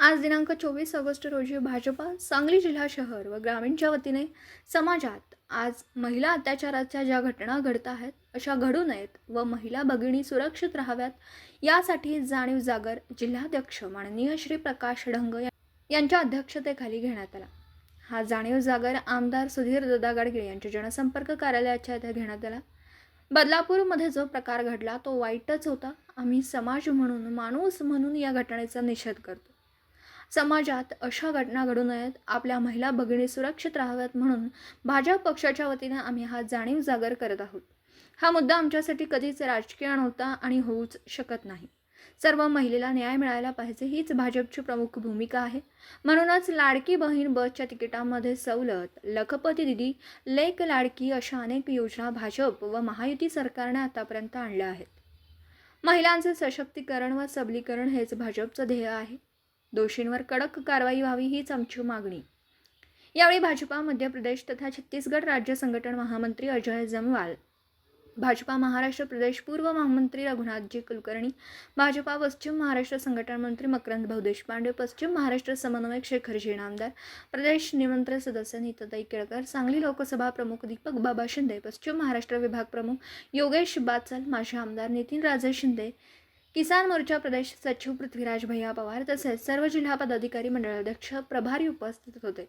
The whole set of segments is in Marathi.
आज दिनांक 24 ऑगस्ट रोजी भाजपा सांगली जिल्हा शहर व ग्रामीणच्या वतीने समाजात आज महिला अत्याचाराच्या ज्या घटना घडत आहेत अशा घडू नयेत व महिला भगिनी सुरक्षित राहाव्यात यासाठी जाणीव जागर जिल्हाध्यक्ष माननीय श्री प्रकाश ढंग यांच्या अध्यक्षतेखाली घेण्यात आला। हा जाणीव जागर आमदार सुधीर दादा गाडगीळ यांच्या जनसंपर्क कार्यालयाच्या इथे घेण्यात आला। बदलापूरमध्ये जो प्रकार घडला तो वाईटच होता। आम्ही समाज म्हणून माणूस म्हणून या घटनेचा निषेध करतो। समाजात अशा घटना घडू नयेत, आपल्या महिला भगिनी सुरक्षित राहाव्यात म्हणून भाजप पक्षाच्या वतीने आम्ही हा जाणीव जागर करत आहोत। हा मुद्दा आमच्यासाठी कधीच राजकीय नव्हता आणि होऊच शकत नाही। सर्व महिलेला न्याय मिळायला पाहिजे हीच भाजपची प्रमुख भूमिका आहे। म्हणूनच लाडकी बहीण बसच्या तिकिटामध्ये सवलत, लखपती दिदी, लेक लाडकी अशा अनेक योजना भाजप व महायुती सरकारने आतापर्यंत आणल्या आहेत। महिलांचे सशक्तीकरण व सबलीकरण हेच भाजपचं ध्येय आहे। दोषींवर कडक कारवाई व्हावी हीच आमची मागणी। यावेळी भाजपा मध्य प्रदेश तथा छत्तीसगड राज्य संघटन महामंत्री अजय जमवाल, भाजपा महाराष्ट्र प्रदेश पूर्व महामंत्री रघुनाथजी कुलकर्णी, भाजपा पश्चिम महाराष्ट्र संघटन मंत्री मकरंद भाऊ देशपांडे, पश्चिम महाराष्ट्र समन्वयक शेखरजी नामदार, प्रदेश निमंत्रण सदस्य नीताताई केळकर, सांगली लोकसभा प्रमुख दीपक बाबा शिंदे, पश्चिम महाराष्ट्र विभाग प्रमुख योगेश बाचल, माजी आमदार नितीन राजे शिंदे, किसान मोर्चा प्रदेश सचिव पृथ्वीराज भैया पवार तसेच सर्व जिल्हा पदाधिकारी मंडळाध्यक्ष प्रभारी उपस्थित होते।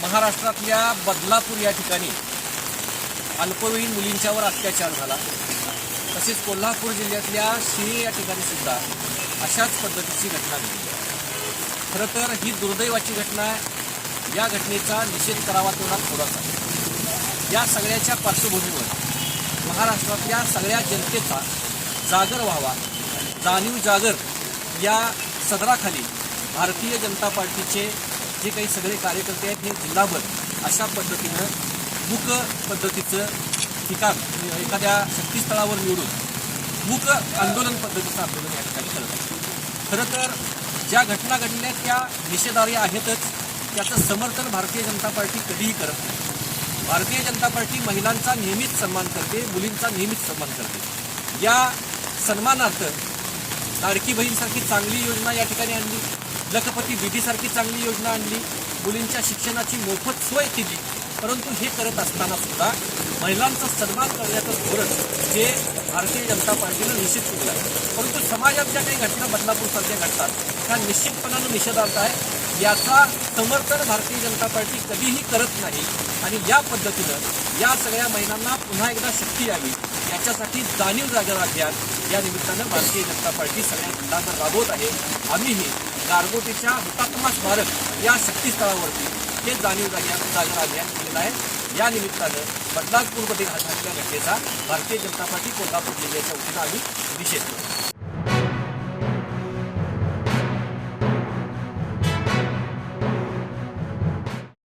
महाराष्ट्रातल्या बदलापूर या ठिकाणी अल्पवयीन मुलींच्यावर अत्याचार झाला। तसेच कोल्हापूर जिल्ह्यातल्या शिळे या ठिकाणी सुद्धा अशाच पद्धतीची घटना घडली। खरं तर ही दुर्दैवाची घटना आहे। या घटनेचा निषेध करावा तेवढा थोडासा। या सगळ्याच्या पार्श्वभूमीवर महाराष्ट्रातल्या सगळ्या जनतेचा जागर व्हावा, जाणीव जागर या सदराखाली भारतीय जनता पार्टीचे जे काही सगळे कार्यकर्ते आहेत हे जिल्हाभर अशा पद्धतीनं मूक पद्धतीचं ठिकाण एखाद्या शक्तीस्थळावर निवडून मूक आंदोलन पद्धतीचं आंदोलन या ठिकाणी करत आहे। खरं तर ज्या घटना घडल्या त्या निषेधार्ह आहेतच, त्याचं समर्थन भारतीय जनता पार्टी कधीही करत नाही। भारतीय जनता पार्टी महिलांचा नेहमीच सन्मान करते, मुलींचा नेहमीच सन्मान करते। या सन्मानार्थ लाडकी बहीणसारखी चांगली योजना या ठिकाणी आणली, लखपती दीदीसारखी चांगली योजना आणली, मुलींच्या शिक्षणाची मोफत सोय केली। परंतु हे करत असताना सुद्धा महिलांचा सन्मान करण्याचं धोरण जे भारतीय जनता पार्टीनं निश्चित केलं आहे। परंतु समाजात ज्या काही घटना बदलापूरसारख्या घडतात त्या निश्चितपणानं निषेधार्थ आहे। याचा समर्थन भारतीय जनता पार्टी कधीही करत नाही आणि या पद्धतीनं या सगळ्या महिलांना पुन्हा एकदा शक्ती यावी याच्यासाठी जाणीव जागर अभियान या निमित्तानं भारतीय जनता पार्टी सगळ्या जिल्ह्यांवर राबवत आहे। आम्हीही गारगोटीच्या हुतात्मा स्मारक या शक्तीस्थळावरती हे जाणीव जागर अभियान केलेलं आहे। या निमित्तानं बदलापूरमध्ये घडलेल्या घटनेचा भारतीय जनता पार्टी कोल्हापूर जिल्ह्याच्या वतीनं आम्ही निषेध करतो।